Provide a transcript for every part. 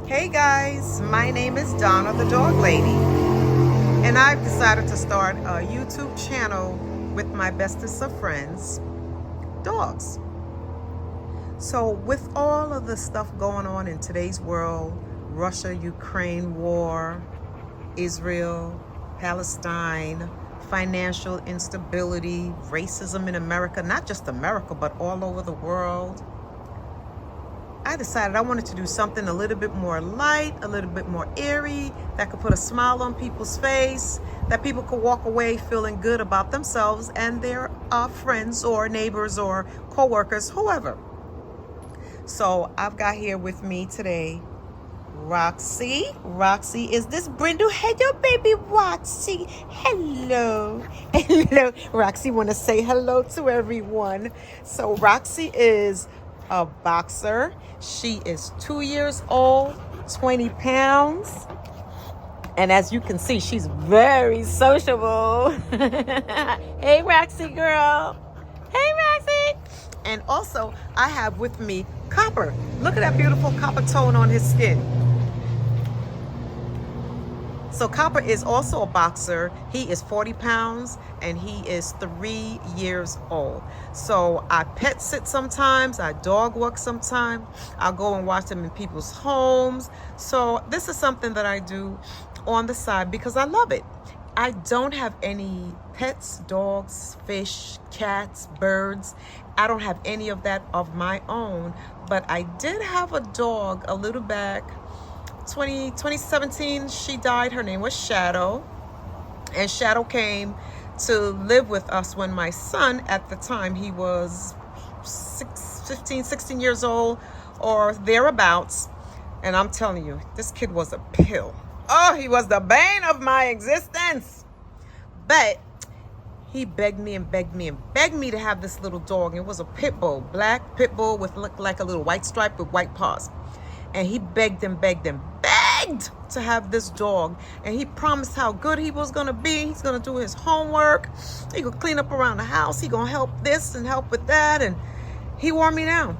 Hey guys, my name is Donna the Dog Lady, and I've decided to start a YouTube channel with my bestest of friends, dogs. So with all of the stuff going on in today's world, Russia-Ukraine war, Israel, Palestine, financial instability, racism in America, not just America, but all over the world, I decided I wanted to do something a little bit more light, a little bit more airy, that could put a smile on people's face, that people could walk away feeling good about themselves and their friends or neighbors or co-workers, whoever. So I've got here with me today Roxy. Roxy, is this Brindle? Hello, baby Roxy. Hello. Hello. Roxy want to say hello to everyone. So Roxy is a boxer. She is 2 years old, 20 pounds. And as you can see, she's very sociable. Hey, Roxy girl. Hey, Roxy. And also, I have with me Copper. Look at that beautiful copper tone on his skin. So Copper is also a boxer. He is 40 pounds and he is 3 years old. So I pet sit sometimes, I dog walk sometimes. I'll go and watch them in people's homes. So this is something that I do on the side because I love it. I don't have any pets, dogs, fish, cats, birds. I don't have any of that of my own, but I did have a dog a little back. 2017, she died. Her name was Shadow, and Shadow came to live with us when my son, at the time, he was 15, 16 years old or thereabouts. And I'm telling you, this kid was a pill. Oh, he was the bane of my existence. But he begged me and begged me and begged me to have this little dog. It was a pit bull, black pit bull with looked like a little white stripe with white paws. And he begged and begged and begged to have this dog. And he promised how good he was going to be. He's going to do his homework. He could clean up around the house. He going to help this and help with that. And he wore me down.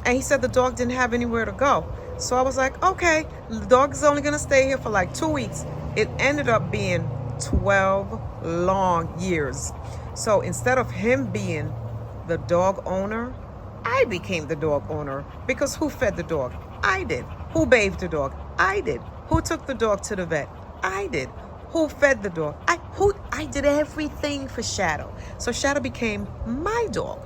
And he said the dog didn't have anywhere to go. So I was like, okay, the dog is only going to stay here for like 2 weeks. It ended up being 12 long years. So instead of him being the dog owner, I became the dog owner, because who fed the dog? I did. Who bathed the dog? I did. Who took the dog to the vet? I did. Who fed the dog? I did everything for Shadow. So Shadow became my dog.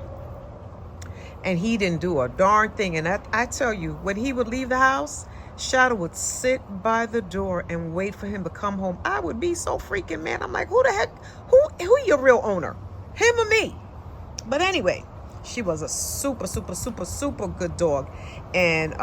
And he didn't do a darn thing. And I tell you, when he would leave the house, Shadow would sit by the door and wait for him to come home. I would be so freaking mad. I'm like, who the heck? Who your real owner? Him or me? But anyway, she was a super, super, super, super good dog. And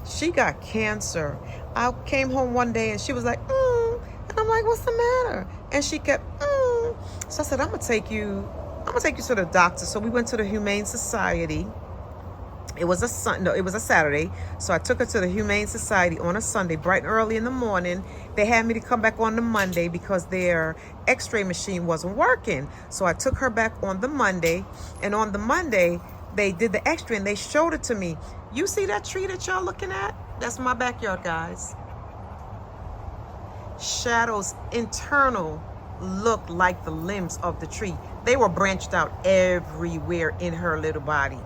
she got cancer. I came home one day and she was like, and I'm like, what's the matter? And she kept, So I said, I'm gonna take you to the doctor. So we went to the Humane Society. It was a Saturday. So I took her to the Humane Society on a Sunday, bright and early in the morning. They had me to come back on the Monday because their x-ray machine wasn't working. So I took her back on the Monday. And on the Monday, they did the x-ray and they showed it to me. You see that tree that y'all looking at? That's my backyard, guys. Shadow's internal looked like the limbs of the tree. They were branched out everywhere in her little body.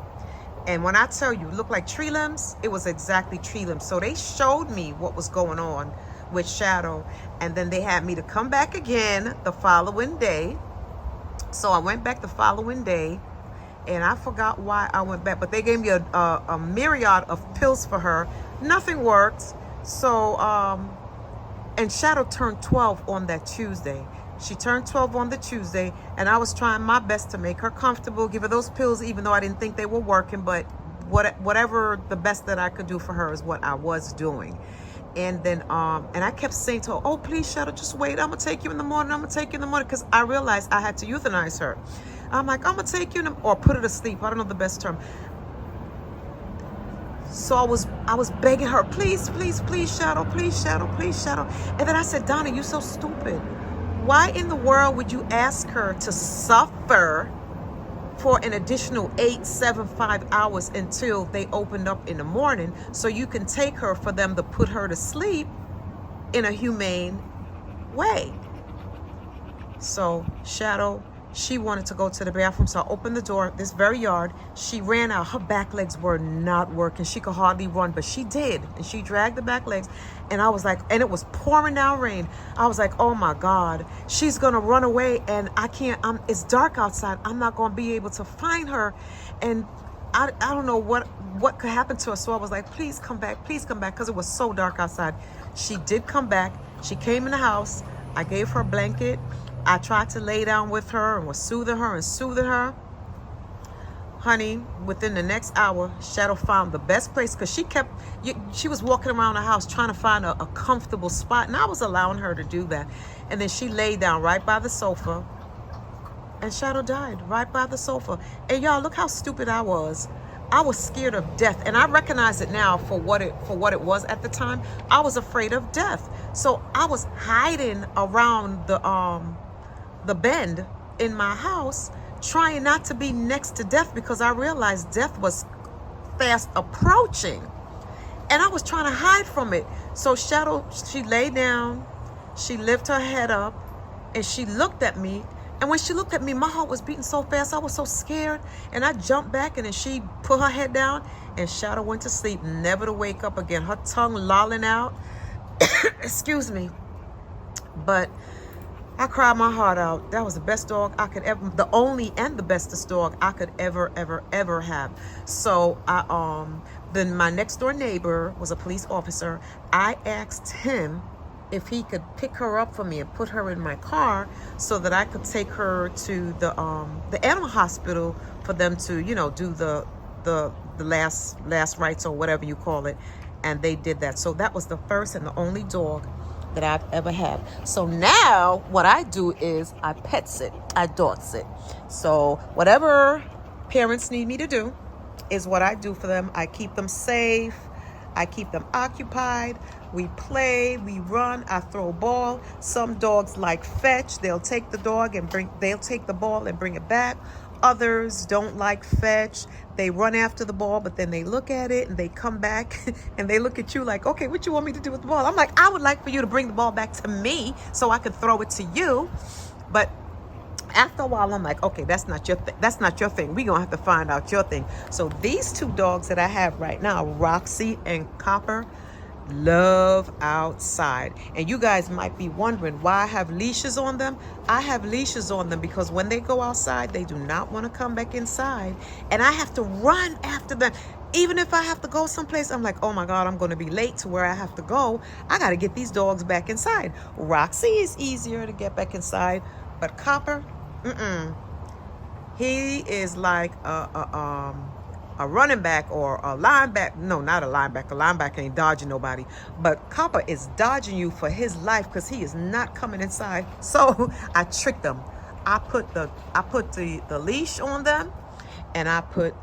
And when I tell you, it looked like tree limbs, it was exactly tree limbs. So they showed me what was going on with Shadow. And then they had me to come back again the following day. So I went back the following day. And I forgot why I went back. But they gave me a myriad of pills for her. Nothing worked. So, and Shadow turned 12 on that Tuesday. She turned 12 on the Tuesday, and I was trying my best to make her comfortable, give her those pills, even though I didn't think they were working, but whatever the best that I could do for her is what I was doing. And then, and I kept saying to her, oh, please, Shadow, just wait. I'm going to take you in the morning. I'm going to take you in the morning, because I realized I had to euthanize her. I'm like, I'm going to take you or put her to sleep. I don't know the best term. So I was begging her, please, please, please, Shadow, please, Shadow, please, Shadow. And then I said, Donna, you're so stupid. Why in the world would you ask her to suffer for an additional 8, 7, 5 hours until they opened up in the morning, so you can take her for them to put her to sleep in a humane way. So Shadow, she wanted to go to the bathroom, so I opened the door, this very yard. She ran out. Her back legs were not working. She could hardly run, but she did. And she dragged the back legs. And I was like, and it was pouring down rain. I was like, oh my God, she's going to run away. And I can't, it's dark outside. I'm not going to be able to find her. And I don't know what could happen to her. So I was like, please come back, because it was so dark outside. She did come back. She came in the house. I gave her a blanket. I tried to lay down with her and was soothing her. Honey, within the next hour, Shadow found the best place, because she was walking around the house trying to find a comfortable spot, and I was allowing her to do that. And then she laid down right by the sofa, and Shadow died right by the sofa. And y'all, look how stupid I was. I was scared of death, and I recognize it now for what it was at the time. I was afraid of death, so I was hiding around the bend in my house, trying not to be next to death, because I realized death was fast approaching, and I was trying to hide from it. So Shadow, she lay down, she lifted her head up, and she looked at me. And when she looked at me, my heart was beating so fast, I was so scared. And I jumped back, and then she put her head down, and Shadow went to sleep, never to wake up again. Her tongue lolling out. Excuse me. But I cried my heart out. That was the best dog I could ever, the only and the bestest dog I could ever have. So then my next door neighbor was a police officer. I asked him if he could pick her up for me and put her in my car, so that I could take her to the animal hospital for them to, you know, do the last rites or whatever you call it. And they did that. So that was the first and the only dog that I've ever had. So now what I do is I pet sit, I dog sit. So whatever parents need me to do is what I do for them. I keep them safe. I keep them occupied. We play, we run, I throw a ball. Some dogs like fetch. They'll take the ball and bring it back. Others don't like fetch. They run after the ball, but then they look at it and they come back and they look at you like, okay, what you want me to do with the ball? I'm like, I would like for you to bring the ball back to me so I could throw it to you. But after a while, I'm like, okay, that's not your thing. We're gonna have to find out your thing. So these two dogs that I have right now, Roxy and Copper, love outside. And you guys might be wondering why I have leashes on them. I have leashes on them because when they go outside, they do not want to come back inside, and I have to run after them. Even if I have to go someplace, I'm like, oh my God, I'm going to be late to where I have to go. I got to get these dogs back inside. Roxy is easier to get back inside, but Copper, he is like a running back or a linebacker. No, not a linebacker. A linebacker ain't dodging nobody. But Copper is dodging you for his life because he is not coming inside. So I tricked them. I put the leash on them, and I put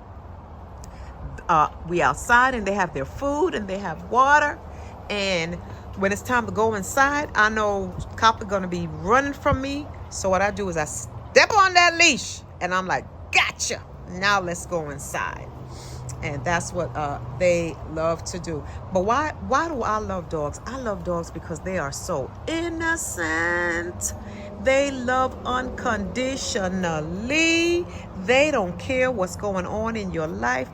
we outside, and they have their food and they have water. And when it's time to go inside, I know Copper gonna be running from me. So what I do is I step on that leash, and I'm like, gotcha. Now let's go inside. And that's what they love to do. But why do I love dogs? I love dogs because they are so innocent. They love unconditionally. They don't care what's going on in your life.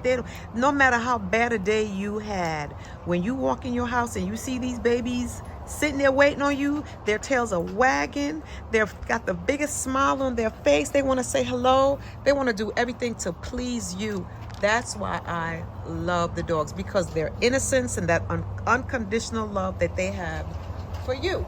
No matter how bad a day you had, when you walk in your house and you see these babies sitting there waiting on you, their tails are wagging, they've got the biggest smile on their face, they want to say hello, they want to do everything to please you. That's why I love the dogs, because their innocence and that unconditional love that they have for you.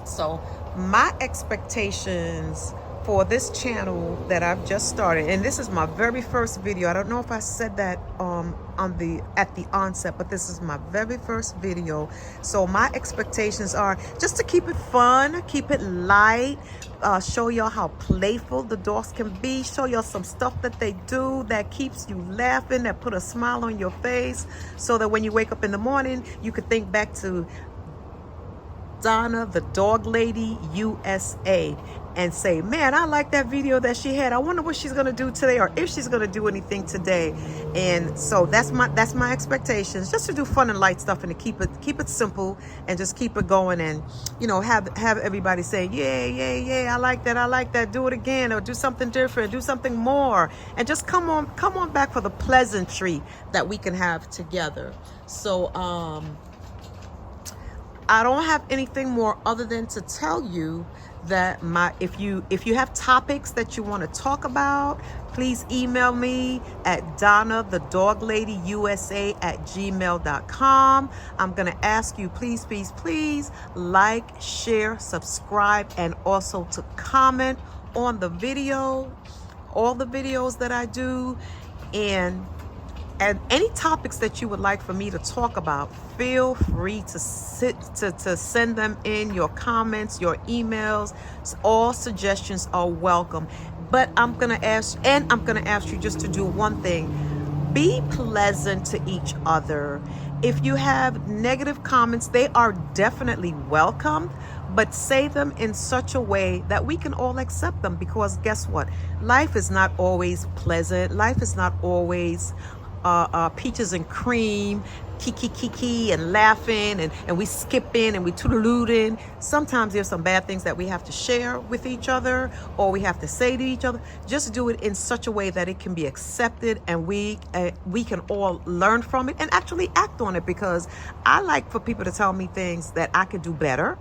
So my expectations for this channel that I've just started, and this is my very first video. I don't know if I said that at the onset, but this is my very first video. So my expectations are just to keep it fun, keep it light, show y'all how playful the dogs can be, show y'all some stuff that they do that keeps you laughing, that put a smile on your face, so that when you wake up in the morning, you could think back to Donna, the dog lady, USA. and say, man, I like that video that she had. I wonder what she's gonna do today, or if she's gonna do anything today. And so that's my expectations, just to do fun and light stuff, and to keep it simple, and just keep it going, and have everybody say, yeah, I like that, do it again, or do something different, do something more, and just come on back for the pleasantry that we can have together. So I don't have anything more other than to tell you that if you have topics that you want to talk about, please email me at DonnaTheDogLadyUSA@gmail.com. I'm going to ask you, please like, share, subscribe, and also to comment on the video, all the videos that I do. And any topics that you would like for me to talk about, feel free to send them in, your comments, your emails. All suggestions are welcome. But I'm gonna ask you just to do one thing: be pleasant to each other. If you have negative comments, they are definitely welcome, but say them in such a way that we can all accept them. Because guess what? Life is not always pleasant. Life is not always peaches and cream, kiki and laughing, and we skipping and we toodalooting. Sometimes there's some bad things that we have to share with each other, or we have to say to each other. Just do it in such a way that it can be accepted, and we can all learn from it and actually act on it. Because I like for people to tell me things that I could do better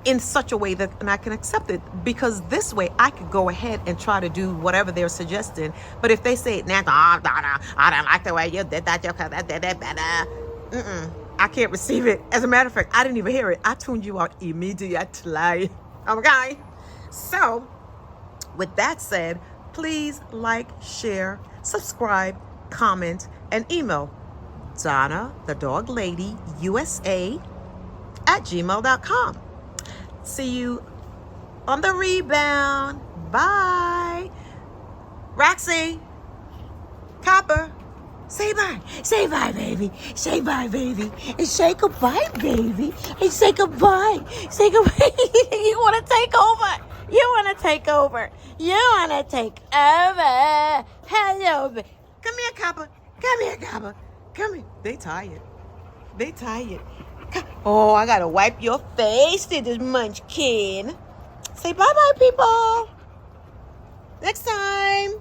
in such a way that and I can accept it, because this way I could go ahead and try to do whatever they're suggesting. But if they say, nah, Donna, I don't like the way you did that, I can't receive it. As a matter of fact, I didn't even hear it. I tuned you out immediately. Okay? So, with that said, please like, share, subscribe, comment, and email DonnaTheDogLadyUSA@gmail.com. See you on the rebound. Bye. Roxy, Copper, say bye. Say bye, baby. Say bye, baby. And say goodbye, baby. And say goodbye. Say goodbye. You want to take over. You want to take over. You want to take over. Hello, baby. Come here, Copper. Come here, Copper. Come here. They tired. Oh, I gotta wipe your face, this munchkin. Say bye-bye, people. Next time.